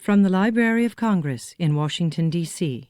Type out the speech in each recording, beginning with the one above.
From the Library of Congress in Washington, D.C.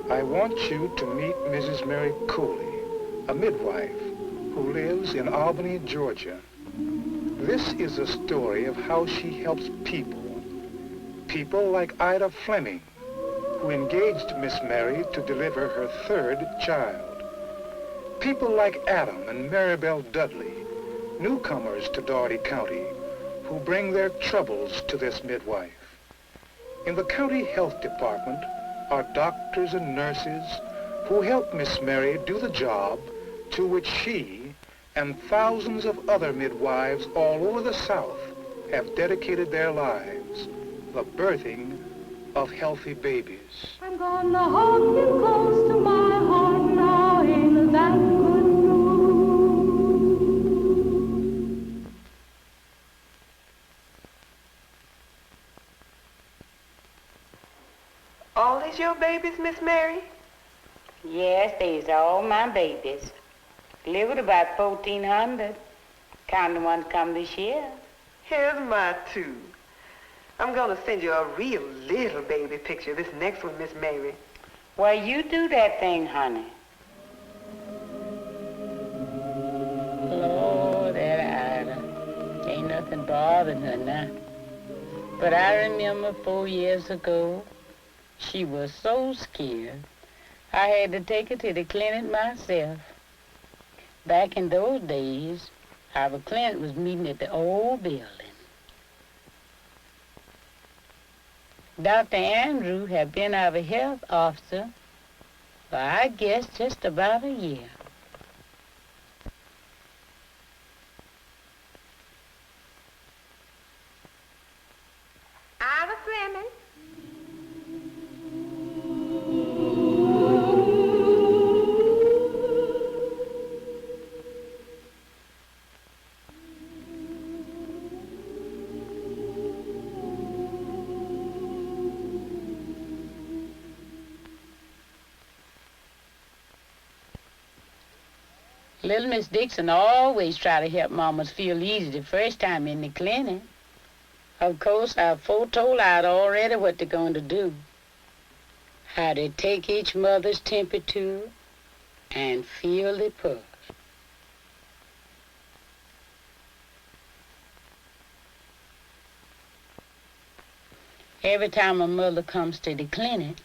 I want you to meet Mrs. Mary Coley, a midwife who lives in Albany, Georgia. This is a story of how she helps people like Ida Fleming, who engaged Miss Mary to deliver her third child. People like Adam and Maribel Dudley, newcomers to Dougherty County, who bring their troubles to this midwife. In the county health department are doctors and nurses who help Miss Mary do the job to which she and thousands of other midwives all over the South have dedicated their lives, the birthing of healthy babies. I'm gonna hold you close to my heart now, ain't that good news? All these your babies, Miss Mary? Yes, these are all my babies. Delivered about 1,400. Counting the ones come this year. Here's my two. I'm gonna send you a real little baby picture, this next one, Miss Mary. Well, you do that thing, honey. Lord, that Ida. Ain't nothing bothering her now. But I remember 4 years ago, she was so scared, I had to take her to the clinic myself. Back in those days, our clinic was meeting at the old building. Dr. Andrew had been our health officer for, I guess, just about a year. Ida Fleming. Little Miss Dixon always try to help mamas feel easy the first time in the clinic. Of course, I've foretold out already what they're going to do. How they take each mother's temperature and feel the pulse. Every time a mother comes to the clinic,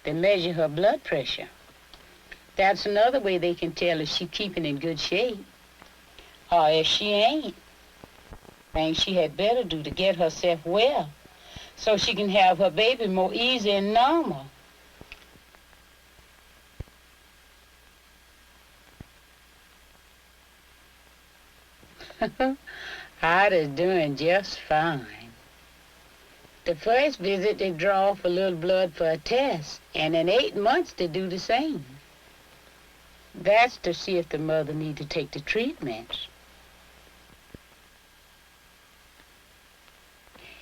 they measure her blood pressure. That's another way they can tell if she's keeping in good shape. Or if she ain't. Things she had better do to get herself well, so she can have her baby more easy and normal. Ida is doing just fine. The first visit, they draw off a little blood for a test, and in 8 months they do the same. That's to see if the mother need to take the treatments.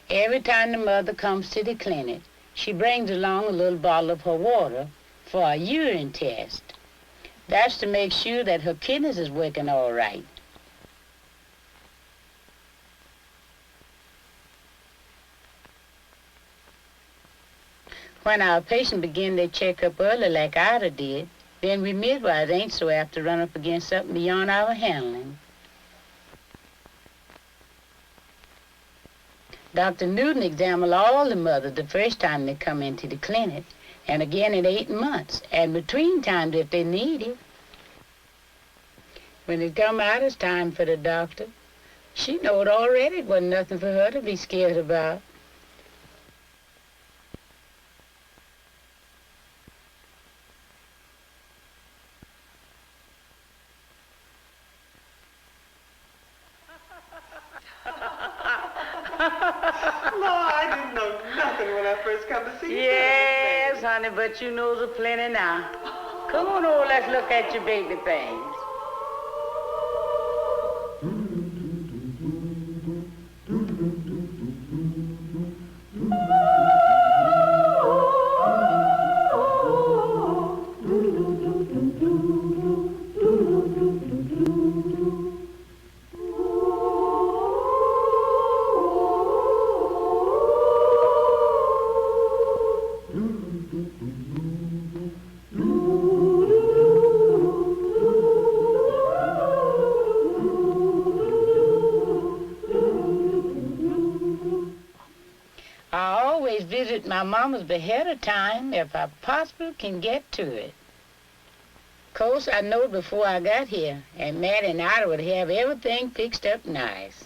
Every time the mother comes to the clinic, she brings along a little bottle of her water for a urine test. That's to make sure that her kidneys is working all right. When our patient begin their checkup early like Ida did, then we midwives ain't so apt to run up against something beyond our handling. Dr. Newton examined all the mothers the first time they come into the clinic, and again in 8 months, and between times if they need it. When it come out, it's time for the doctor. She knowed already it wasn't nothing for her to be scared about. I didn't know nothing when I first come to see you. Yes, honey, but you knows a plenty now. Come on over, let's look at your baby things. I always visit my mama's ahead of time if I possibly can get to it. Of course, I know before I got here, and Maddie and Ida would have everything fixed up nice.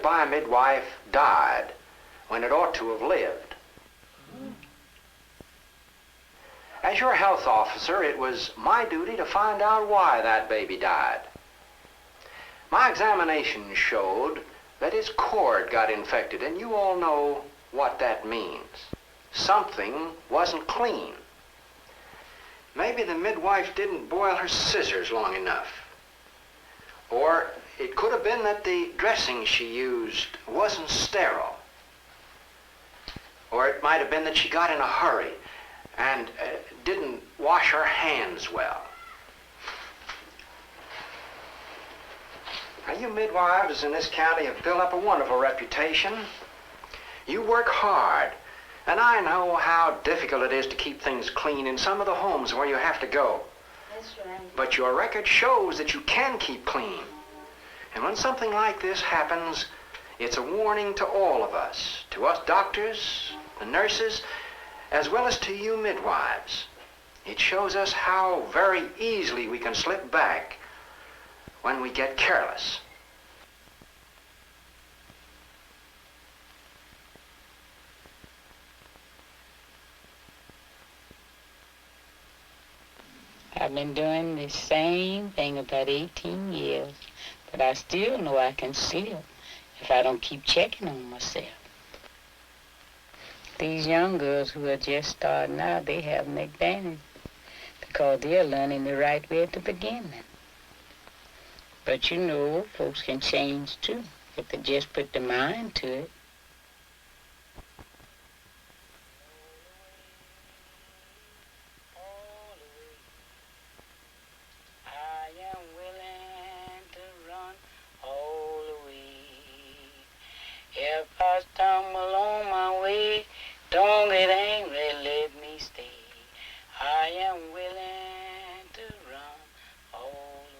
My midwife died when it ought to have lived. As your health officer, it was my duty to find out why that baby died. My examination showed that his cord got infected, and you all know what that means. Something wasn't clean. Maybe the midwife didn't boil her scissors long enough. Or it could have been that the dressing she used wasn't sterile. Or it might have been that she got in a hurry and didn't wash her hands well. Now, you midwives in this county have built up a wonderful reputation. You work hard, and I know how difficult it is to keep things clean in some of the homes where you have to go. That's right. But your record shows that you can keep clean. And when something like this happens, it's a warning to all of us, to us doctors, the nurses, as well as to you midwives. It shows us how very easily we can slip back when we get careless. I've been doing the same thing about 18 years, but I still know I can slip if I don't keep checking on myself. These young girls who are just starting out, they have an advantage because they're learning the right way at the beginning. But you know, folks can change too if they just put their mind to it. If I stumble on my way, don't get angry, let me stay. I am willing to run all the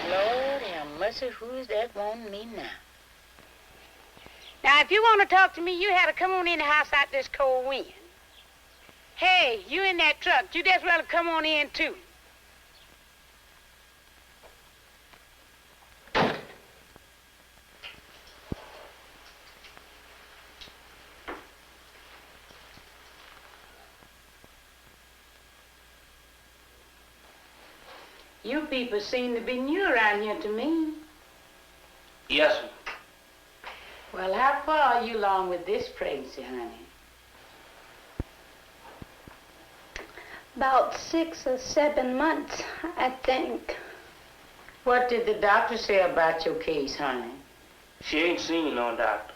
way. Lord have mercy, who is that wanting me now? Now, if you want to talk to me, you had to come on in the house out this cold wind. Hey, you in that truck. You just well come on in, too. You people seem to be new around here to me. Yes, ma'am. Well, how far are you along with this pregnancy, honey? About 6 or 7 months, I think. What did the doctor say about your case, honey? She ain't seen no doctor.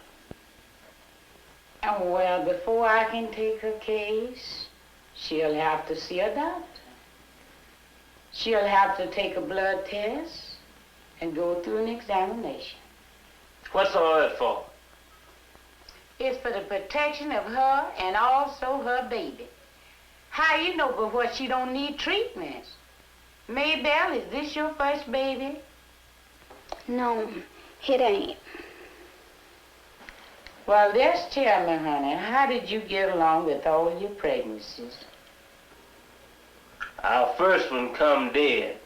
Oh, well, before I can take her case, she'll have to see a doctor. She'll have to take a blood test and go through an examination. What's all that for? It's for the protection of her and also her baby. How you know but what she don't need treatment? Maybelle, is this your first baby? No, it ain't. Well, just tell me, honey, how did you get along with all your pregnancies? Our first one come dead.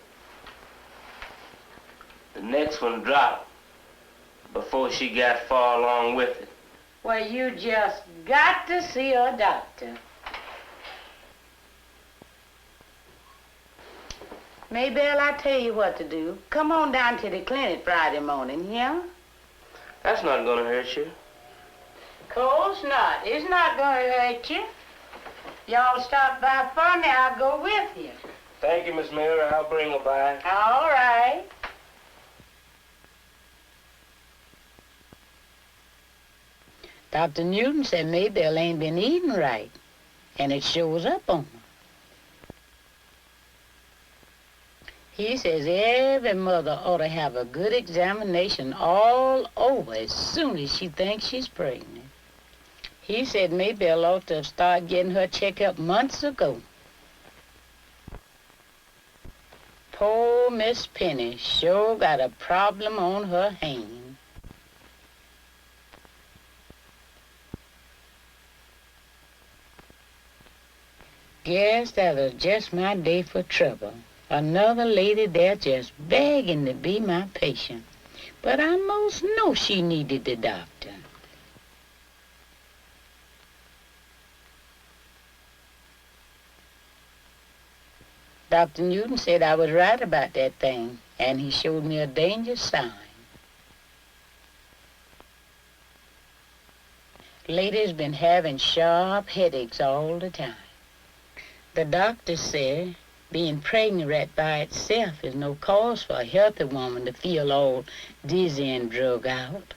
The next one dropped before she got far along with it. Well, you just got to see a doctor. Maybelle, I tell you what to do. Come on down to the clinic Friday morning, yeah? That's not gonna hurt you. Course not. It's not going to hurt you. Y'all stop by for me, I'll go with you. Thank you, Miss Mary. I'll bring her by. All right. Dr. Newton said Maybelle ain't been eating right, and it shows up on her. He says every mother ought to have a good examination all over as soon as she thinks she's pregnant. He said Maybelle ought to have started getting her checkup months ago. Poor Miss Penny sure got a problem on her hands. Guess that was just my day for trouble. Another lady there just begging to be my patient. But I most know she needed the doctor. Dr. Newton said I was right about that thing, and he showed me a danger sign. Lady's been having sharp headaches all the time. The doctor said being pregnant right by itself is no cause for a healthy woman to feel all dizzy and drug out.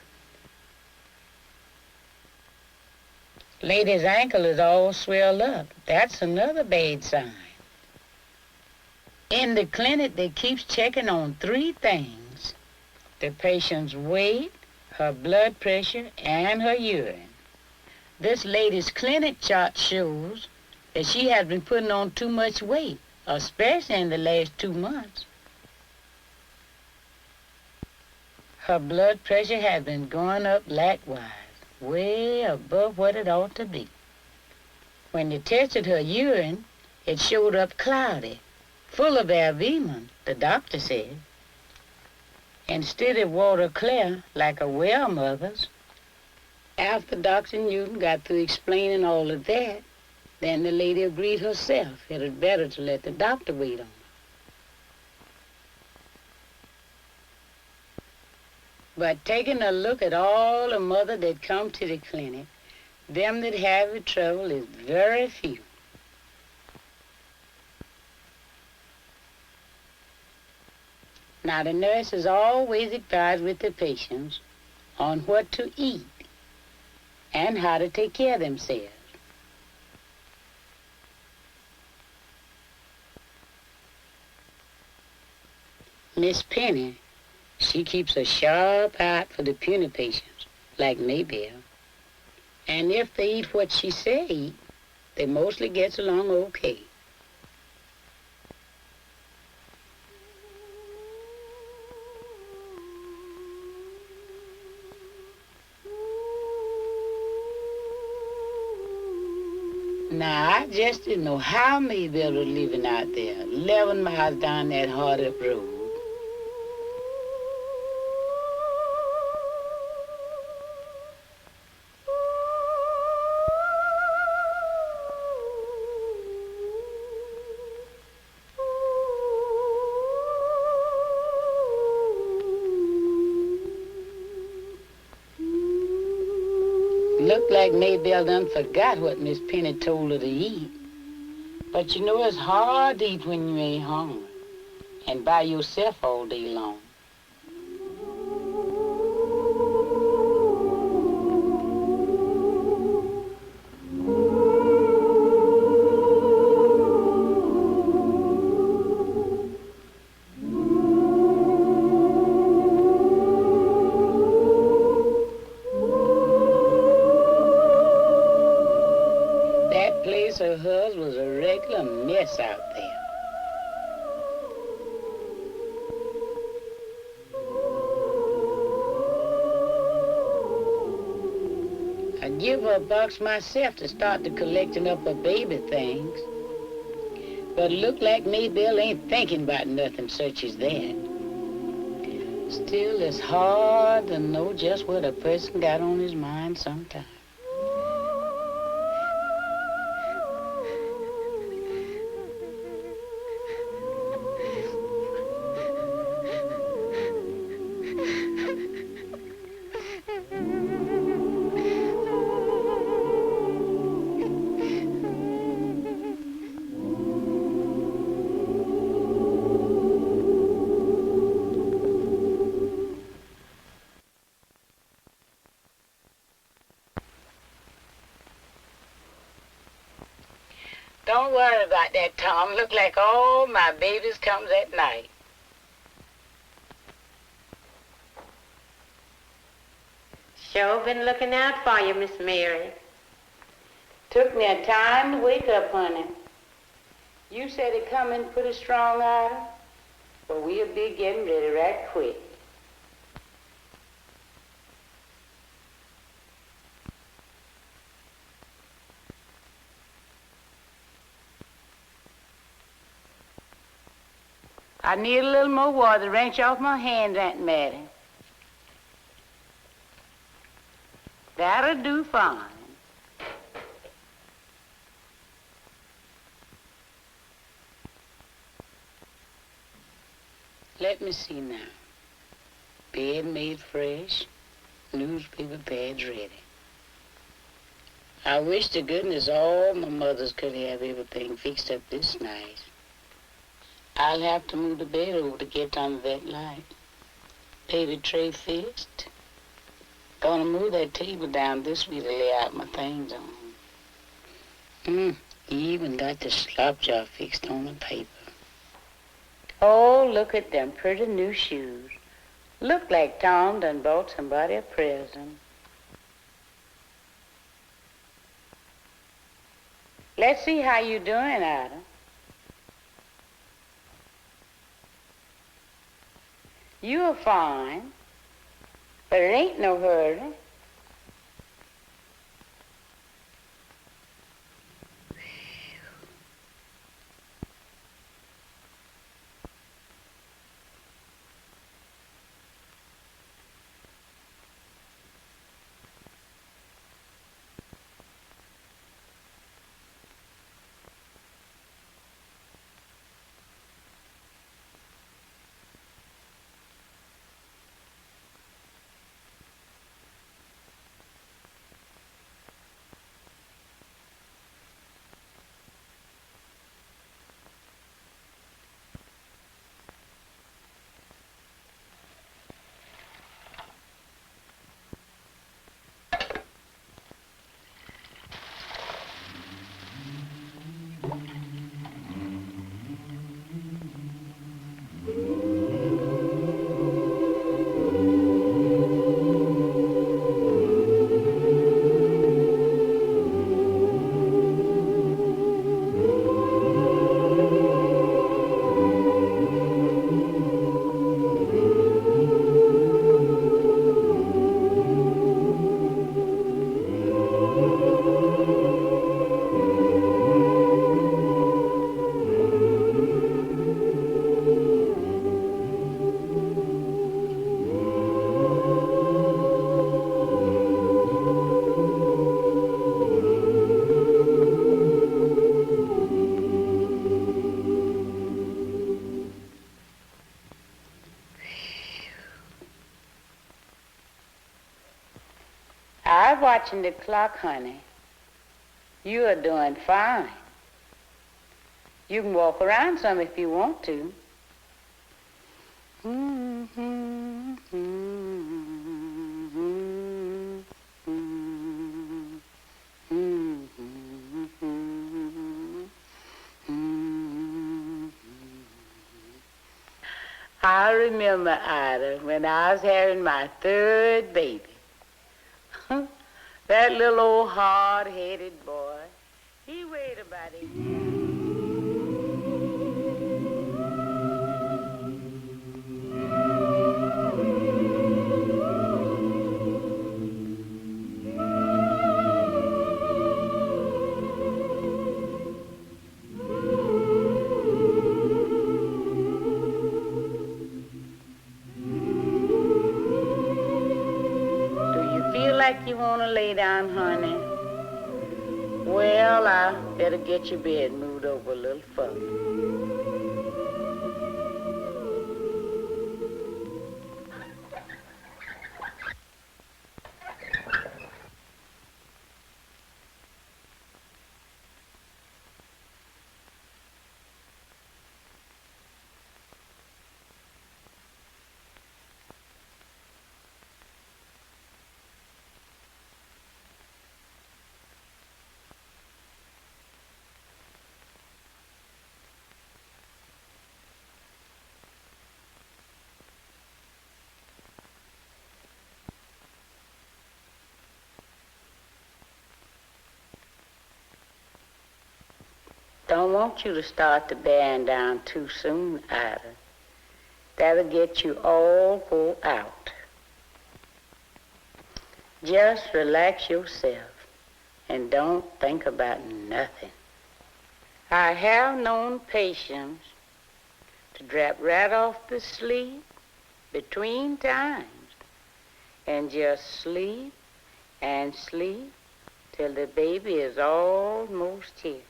Lady's ankle is all swelled up. That's another bad sign. In the clinic, they keeps checking on 3 things: the patient's weight, her blood pressure, and her urine. This lady's clinic chart shows that she has been putting on too much weight, especially in the last 2 months. Her blood pressure has been going up likewise, way above what it ought to be. When they tested her urine, it showed up cloudy, full of albumin, the doctor said. Instead of water clear, like a well mother's. After Dr. Newton got through explaining all of that, then the lady agreed herself it was better to let the doctor wait on her. But taking a look at all the mothers that come to the clinic, them that have the trouble is very few. Now, the nurse is always advised with the patients on what to eat and how to take care of themselves. Miss Penny, she keeps a sharp eye for the puny patients, like Maybelle. And if they eat what she say eat, they mostly gets along okay. Now, I just didn't know how Maybelle was living out there, 11 miles down that hard-up road. Looked like Maybelle done forgot what Miss Penny told her to eat. But you know it's hard to eat when you ain't hungry and by yourself all day long. Of hers was a regular mess out there. I'd give her a box myself to start the collecting up her baby things. But it looked like Maybelle ain't thinking about nothing such as that. Still, it's hard to know just what a person got on his mind sometimes. Don't worry about that, Tom. Look like all my babies comes at night. Sure been looking out for you, Miss Mary. Took me a time to wake up, honey. You said it come in pretty strong, Ida. Well, we'll be getting ready right quick. I need a little more water to wrench off my hands, Aunt Mattie. That'll do fine. Let me see now. Bed made fresh, newspaper pads ready. I wish to goodness all my mothers could have everything fixed up this nice. I'll have to move the bed over to get under that light. Baby tray fixed. Gonna move that table down this way to lay out my things on. Even got the slop jar fixed on the paper. Oh, look at them pretty new shoes. Look like Tom done bought somebody a present. Let's see how you doing, Ada. You are fine, but it ain't no hurry. I'm watching the clock, honey. You are doing fine. You can walk around some if you want to. I remember, Ida, when I was having my third baby. That little old hard-headed boy, he weighed about a year. Like you want to lay down, honey? Well, I better get your bed moved over a little further. Don't want you to start the band down too soon, Ida. That'll get you all wore out. Just relax yourself and don't think about nothing. I have known patients to drop right off to sleep between times and just sleep and sleep till the baby is almost here.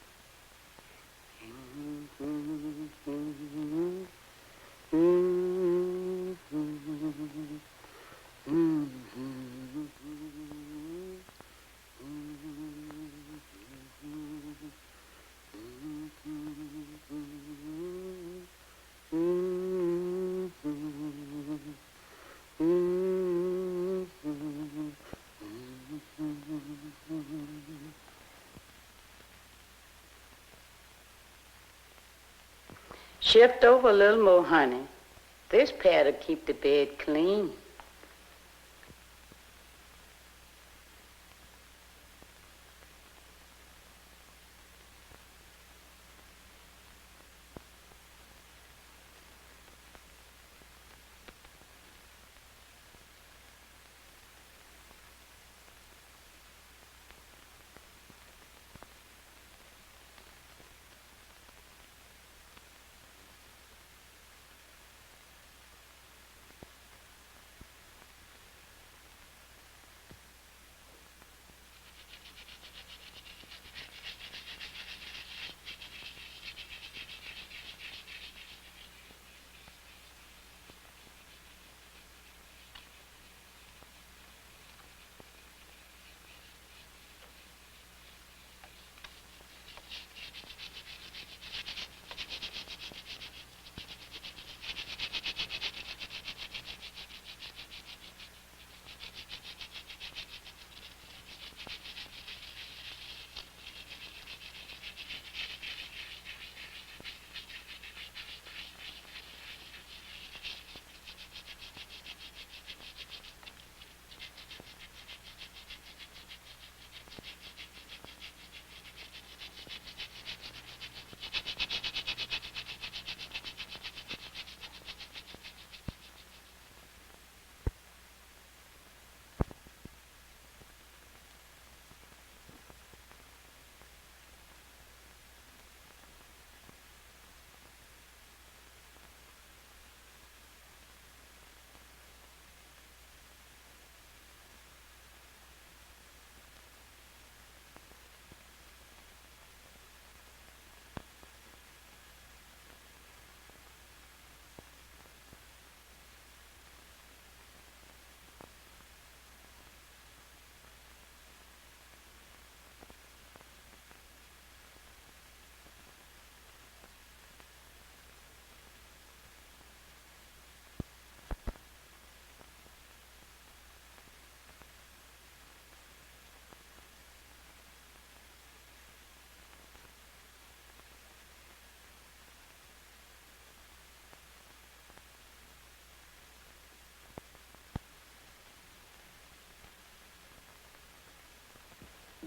Shift over a little more, honey. This pad'll keep the bed clean.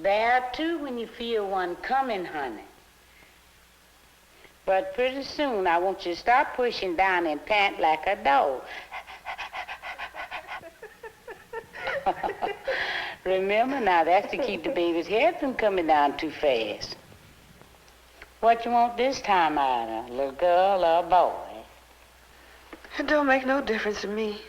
There are two when you feel one coming, honey. But pretty soon I want you to stop pushing down and pant like a dog. Remember now, that's to keep the baby's head from coming down too fast. What you want this time, Ida? A little girl or a boy? It don't make no difference to me.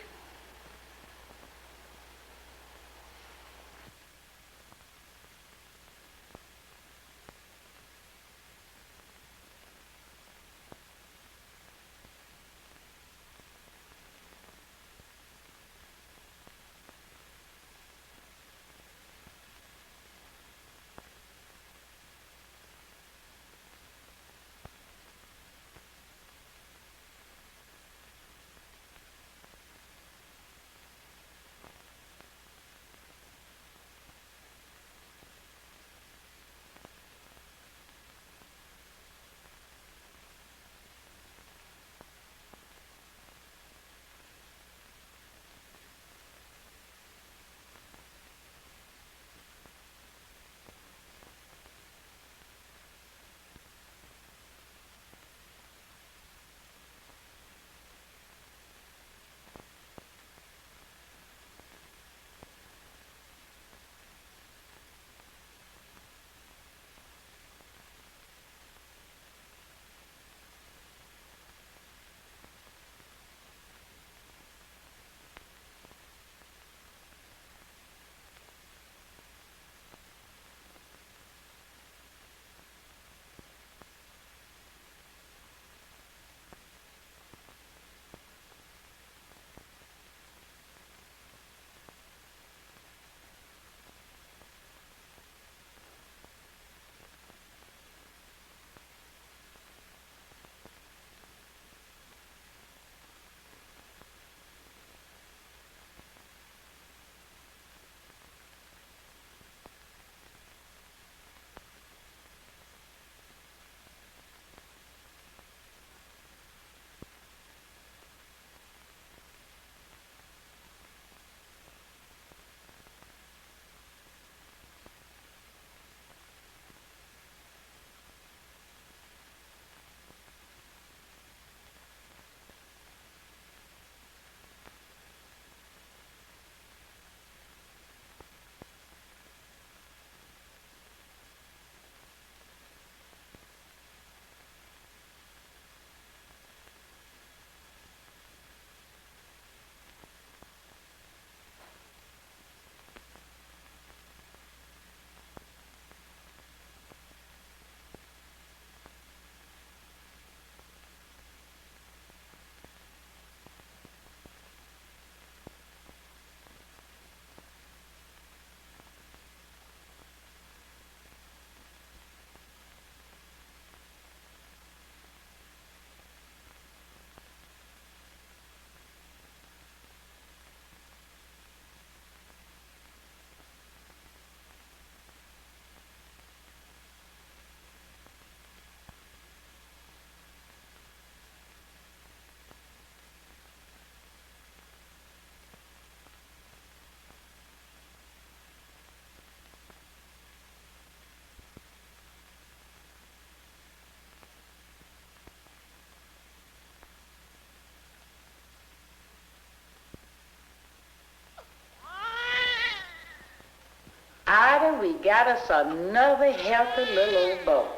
Ida, we got us another healthy little old boy.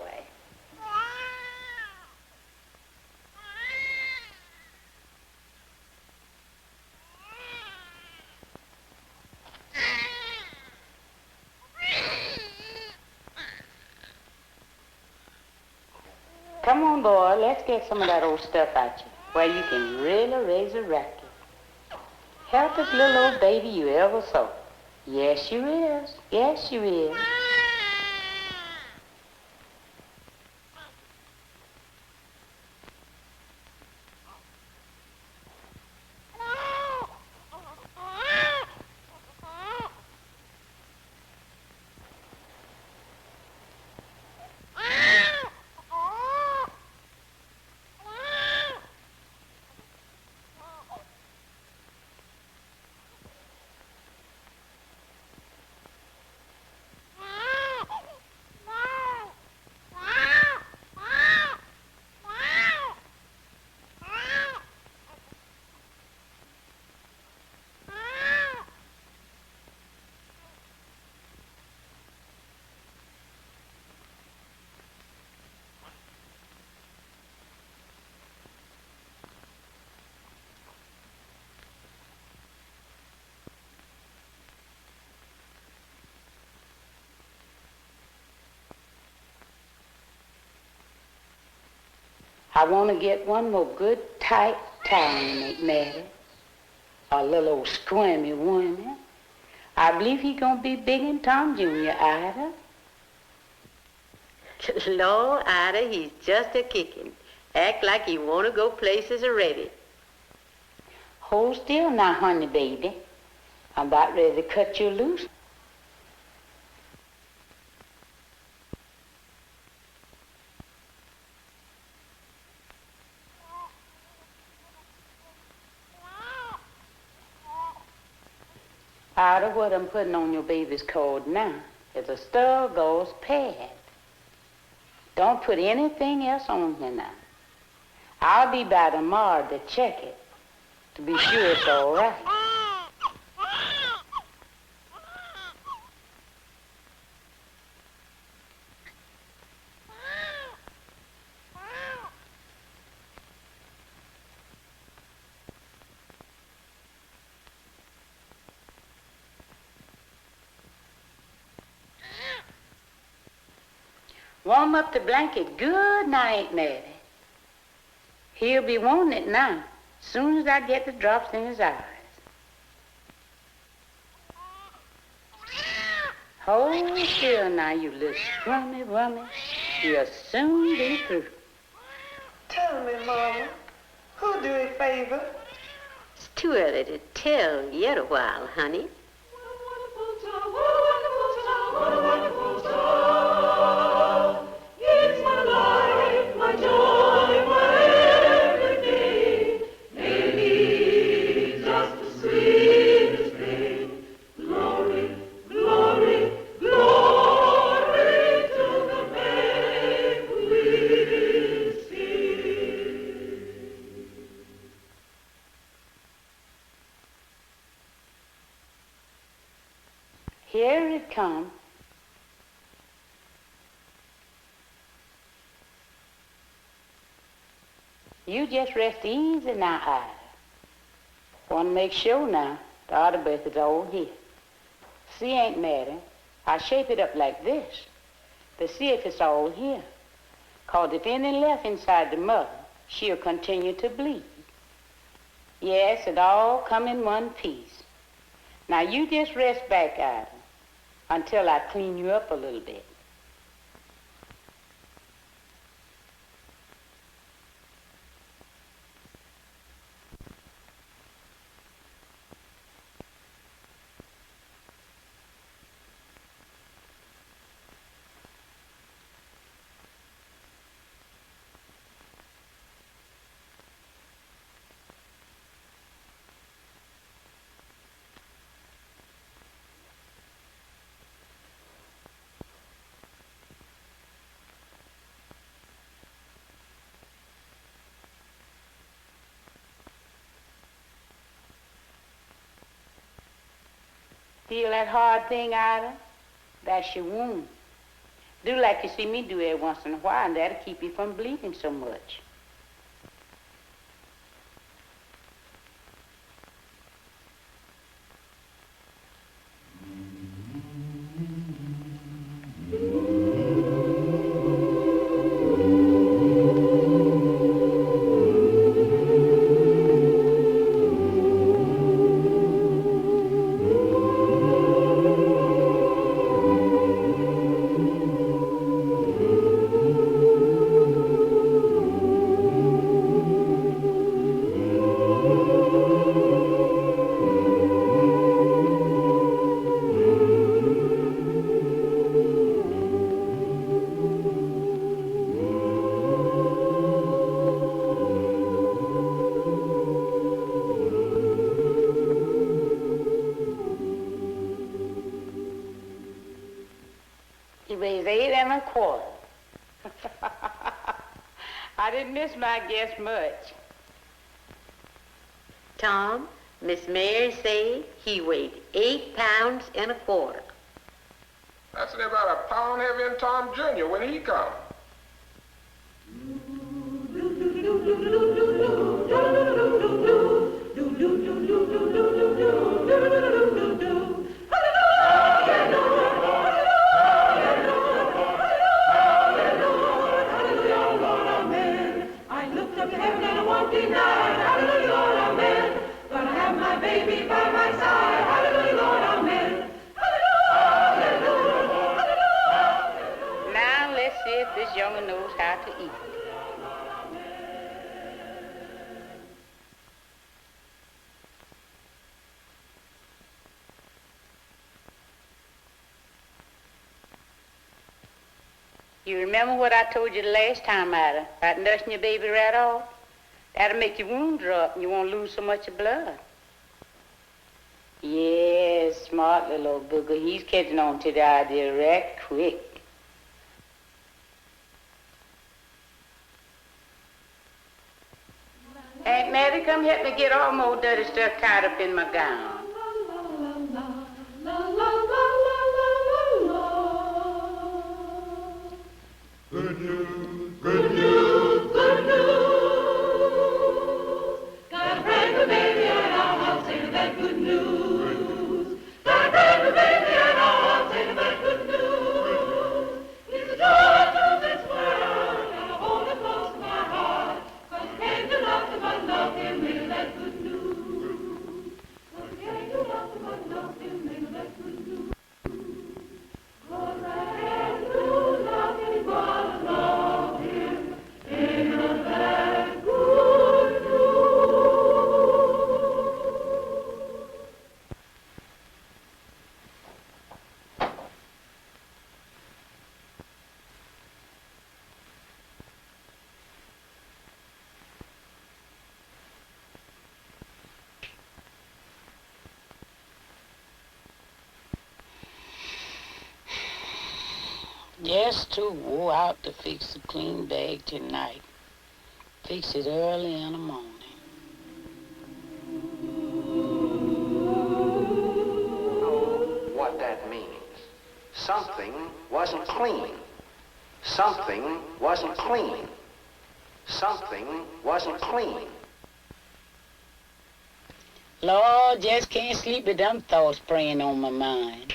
Come on, boy, let's get some of that old stuff out you, where you can really raise a racket. Healthiest little old baby you ever saw. Yes, you is. Yes, you is. I want to get one more good tight time, Aunt Mattie. A little old squirmy wormy. I believe he gonna be big in Tom Jr., Ida. Lord, Ida, he's just a kicking. Act like he want to go places already. Hold still now, honey baby. I'm about ready to cut you loose. Ida, what I'm putting on your baby's coat now is a stir-gauze pad. Don't put anything else on here now. I'll be by tomorrow to check it, to be sure it's all right. Warm up the blanket good now, Aunt Mattie. He'll be wanting it now, soon as I get the drops in his eyes. Hold still now, you little scrummy rummy. You'll soon be through. Tell me, Mama, who do it favor? It's too early to tell yet a while, honey. Here it comes. You just rest easy now, Ida. Want to make sure now the other birth is all here. See, Aunt Mattie, I shape it up like this to see if it's all here. 'Cause if any left inside the mother, she'll continue to bleed. Yes, it all come in one piece. Now you just rest back, Ida, until I clean you up a little bit. Feel that hard thing, Ida? That's your wound. Do like you see me do every once in a while, and that'll keep you from bleeding so much. He weighs 8 1/4. I didn't miss my guess much. Tom, Miss Mary said he weighed 8 pounds and 1/4. That's about a pound heavier than Tom Jr. when he come. Now let's see if this young'un knows how to eat. You remember what I told you the last time, Ida, about nursing your baby right off? That'll make your wound drop and you won't lose so much of blood. Yes, smart little old booger. He's catching on to the idea right quick. Aunt Mattie, come help me get all more dirty stuff tied up in my gown. Good news, good news, good news. Got a brand new baby and our house ain't that good news. Got a brand new baby and our house ain't that good news. It's a joy to this world and I hold it close to my heart. 'Cause it can't do nothing but love him in that good news. 'Cause it can't do nothing but love him in that good news. 'Cause I can't do nothing but love him in that good news. Just too wore out to fix the clean bag tonight. Fix it early in the morning. Know what that means. Something wasn't clean. Something wasn't clean. Something wasn't clean. Lord, just can't sleep with them thoughts preying on my mind.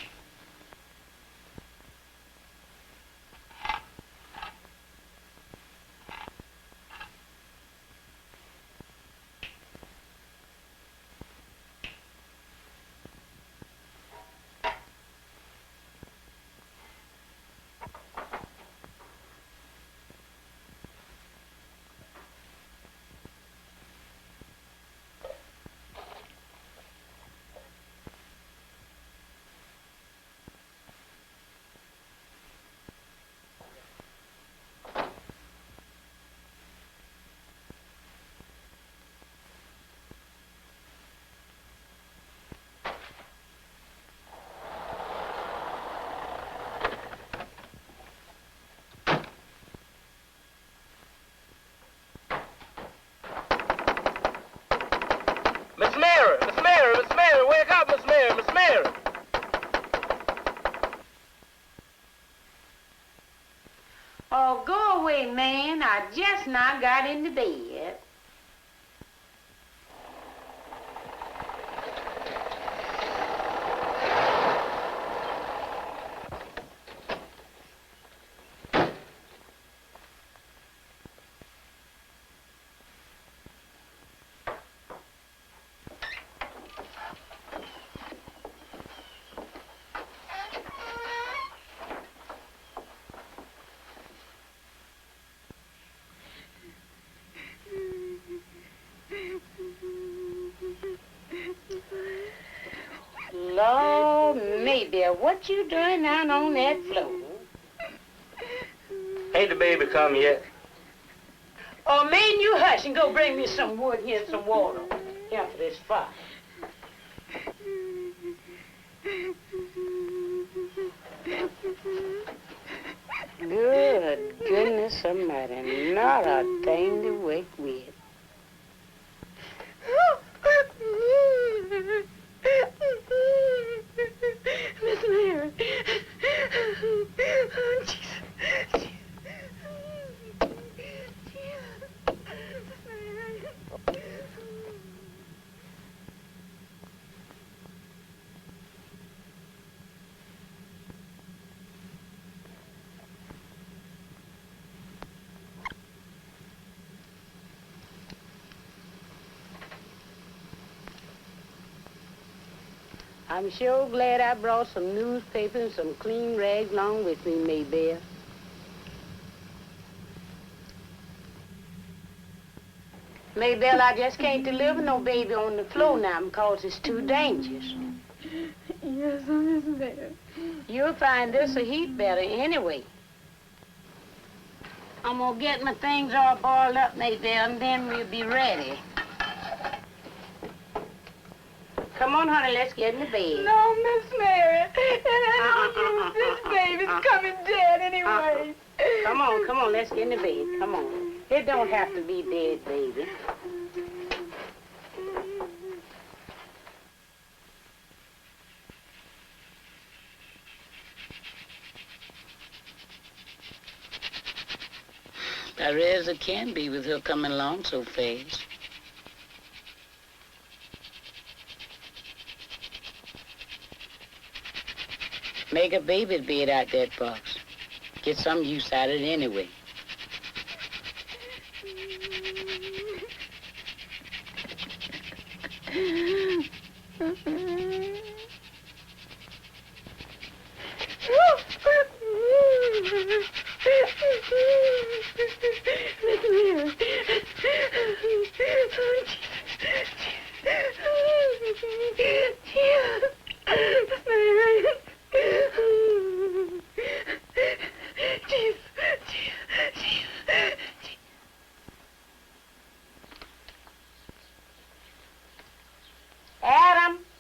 Oh, go away, man. I just now got into bed. Lord, maybe what you doing down on that floor? Ain't the baby come yet? Oh, man, you hush and go bring me some wood here and some water. Here for this fire. Good goodness almighty, not a thing to wake with. Miss Mary. I'm sure glad I brought some newspaper and some clean rags along with me, Maybelle. Maybelle, I just can't deliver no baby on the floor now because it's too dangerous. Yes, Miss Mary. You'll find this a heap better anyway. I'm gonna get my things all boiled up, Maybelle, and then we'll be ready. Come on, honey, let's get in the bed. No, Miss Mary. And I don't use this baby's coming dead anyway. Come on, let's get in the bed. Come on. It don't have to be dead, baby. I read as it can be with her coming along so fast. Make a baby bed out that box. Get some use out of it anyway.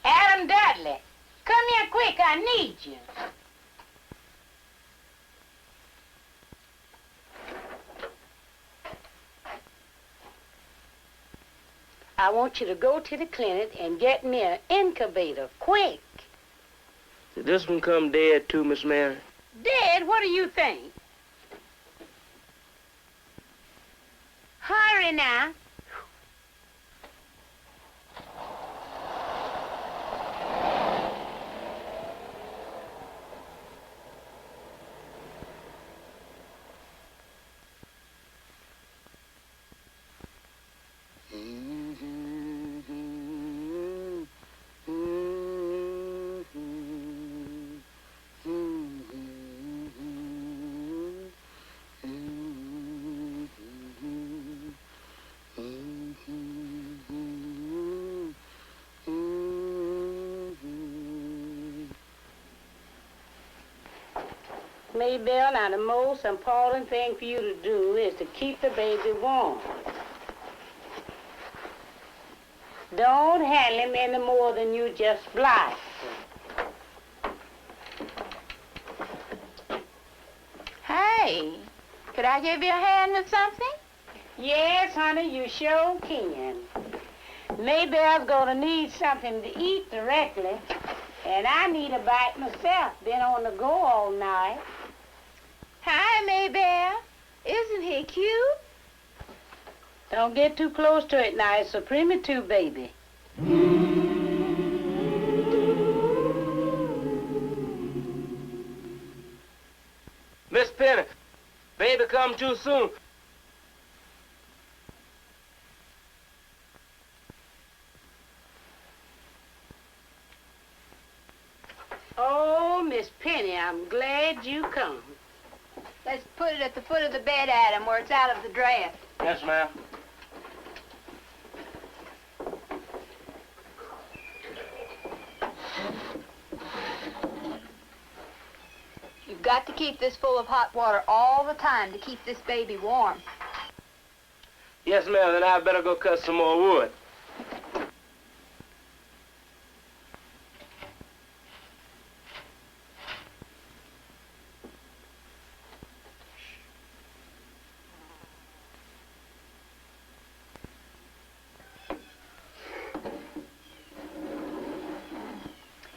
Adam Dudley, come here quick, I need you. I want you to go to the clinic and get me an incubator, quick. Did this one come dead too, Miss Mary? Dead? What do you think? Hurry now. Maybelle, now the most important thing for you to do is to keep the baby warm. Don't handle him any more than you just like. Hey, could I give you a hand with something? Yes, honey, you sure can. Maybelle's gonna need something to eat directly, and I need a bite myself. Been on the go all night. Hi, Maybelle. Isn't he cute? Don't get too close to it now. It's a premature baby. Miss Penny, baby come too soon. Oh, Miss Penny, I'm glad you come. Let's put it at the foot of the bed, Adam, where it's out of the draft. Yes, ma'am. You've got to keep this full of hot water all the time to keep this baby warm. Yes, ma'am, then I better go cut some more wood.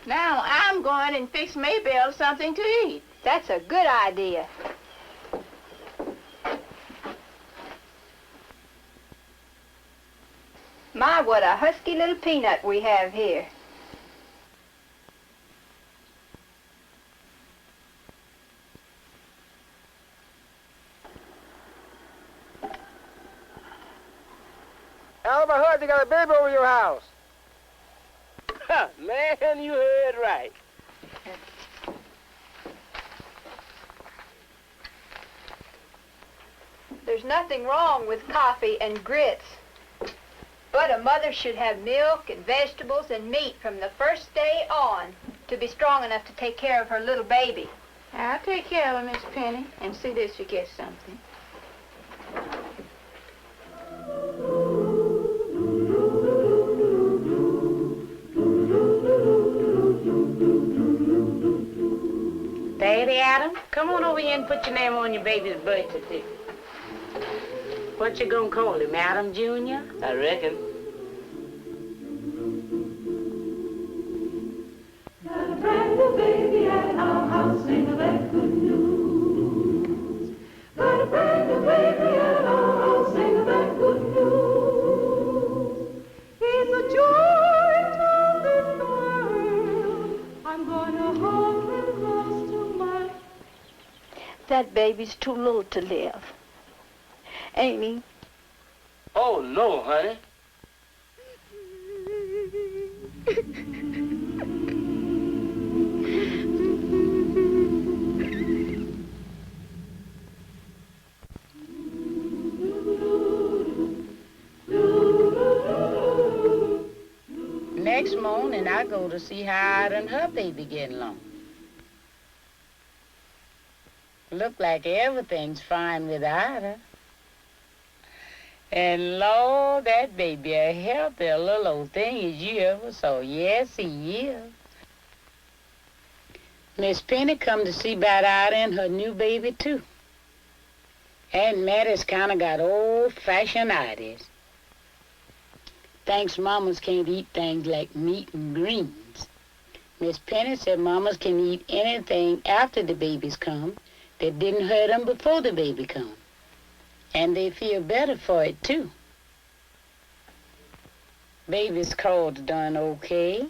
Now I'm going and fix Maybelle something to eat. That's a good idea. My, what a husky little peanut we have here. Alva, I heard you got a baby over your house. Man, you heard right. There's nothing wrong with coffee and grits. But a mother should have milk and vegetables and meat from the first day on to be strong enough to take care of her little baby. I'll take care of her, Miss Penny, and see that she gets something. Daddy Adam, come on over here and put your name on your baby's birth certificate. What you gonna call him, Adam Jr.? I reckon. Got a brand new baby at our house, ain't no that good news. Got a brand new baby at our house, ain't no that good news. He's a joy to this world. I'm gonna hold him close to my... That baby's too little to live. Ain't he? Oh, no, honey. Next morning, I go to see how Ida and her baby getting along. Look like everything's fine with Ida. And Lord, that baby a healthy little old thing as you ever saw. Yes, he is. Miss Penny come to see about Ida and her new baby, too. Aunt Mattie's kind of got old-fashioned ideas. Thinks mamas can't eat things like meat and greens. Miss Penny said mamas can eat anything after the babies come that didn't hurt them before the baby come. And they feel better for it, too. Baby's cold's done okay.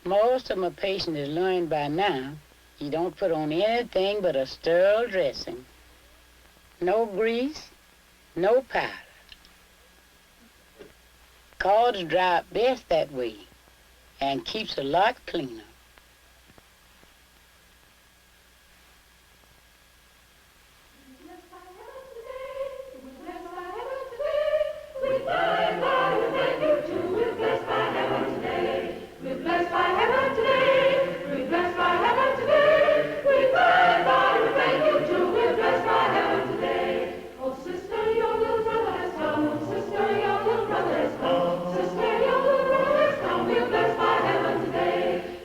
Most of my patients has learned by now you don't put on anything but a sterile dressing. No grease, no powder. Cords dry up best that way and keeps a lot cleaner.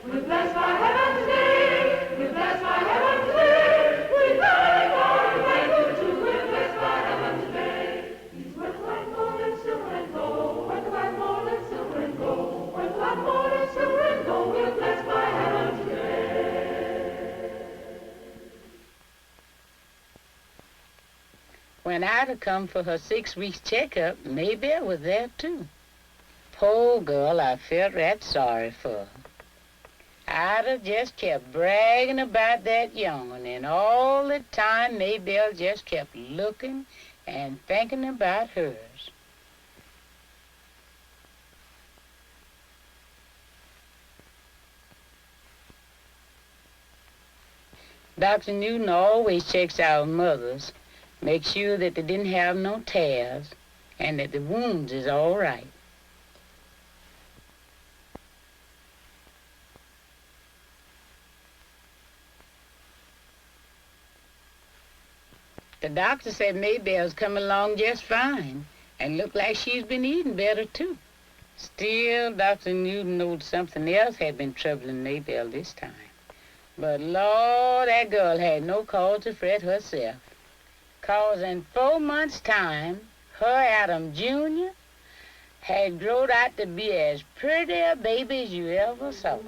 We're When Ida come for her 6-week checkup, Maybelle was there too. Poor girl, I felt right sorry for her. Ida just kept bragging about that young one, and all the time Maybelle just kept looking and thinking about hers. Dr. Newton always checks our mothers, makes sure that they didn't have no tears, and that the wounds is all right. The doctor said Maybelle's coming along just fine, and looked like she's been eating better too. Still, Dr. Newton knew something else had been troubling Maybelle this time. But Lord, that girl had no cause to fret herself. 'Cause in 4 months' time, her Adam Jr. had grown out to be as pretty a baby as you ever saw.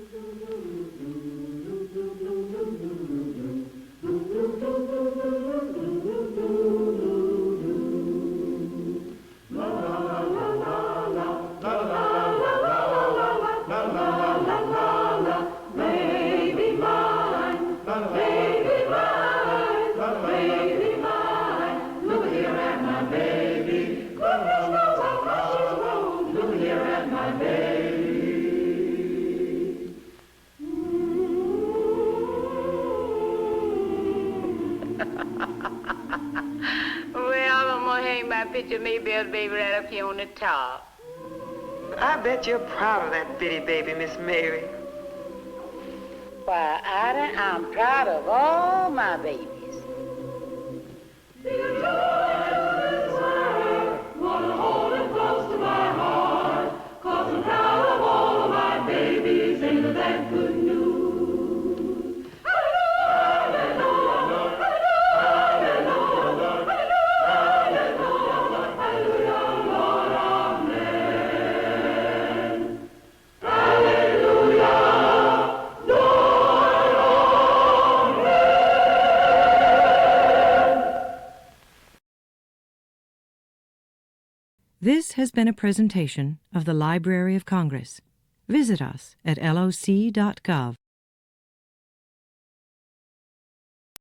Well, I'm gonna hang my picture of Maybelle's baby right up here on the top. I bet you're proud of that bitty baby, Miss Mary. Why, Ida, I'm proud of all my babies. Wanna hold it close to my heart, 'cause I'm proud of all of my babies. Ain't that good news? Hallelujah, hallelujah, hallelujah, hallelujah, Lord, amen. Hallelujah, Lord, amen. This has been a presentation of the Library of Congress. Visit us at loc.gov.